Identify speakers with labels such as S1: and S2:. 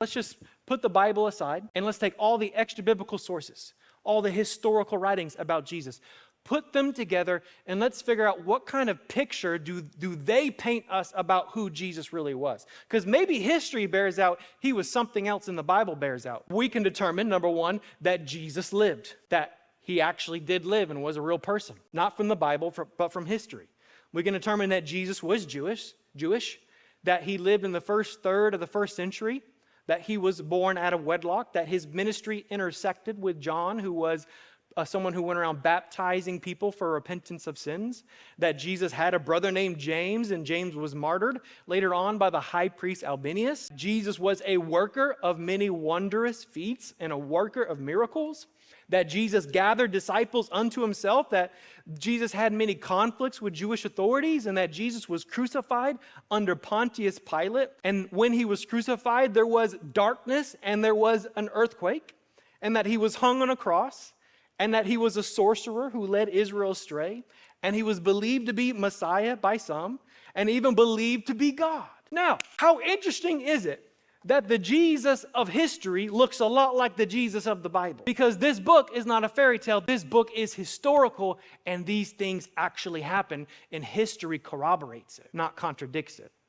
S1: Let's just put the Bible aside and let's take all the extra biblical sources, all the historical writings about Jesus, put them together, and let's figure out what kind of picture do they paint us about who Jesus really was. Because maybe history bears out he was something else than the Bible bears out. We can determine, number one, that Jesus lived, that he actually did live and was a real person, not from the Bible, but from history. We can determine that Jesus was Jewish, that he lived in the first third of the first century, that he was born out of wedlock, that his ministry intersected with John, who was someone who went around baptizing people for repentance of sins, that Jesus had a brother named James, and James was martyred later on by the high priest Albinus. Jesus was a worker of many wondrous feats and a worker of miracles, that Jesus gathered disciples unto himself, that Jesus had many conflicts with Jewish authorities, and that Jesus was crucified under Pontius Pilate. And when he was crucified, there was darkness and there was an earthquake, and that he was hung on a cross, and that he was a sorcerer who led Israel astray, and he was believed to be Messiah by some, and even believed to be God. Now, how interesting is it that the Jesus of history looks a lot like the Jesus of the Bible? Because this book is not a fairy tale. This book is historical, and these things actually happen, and history corroborates it, not contradicts it.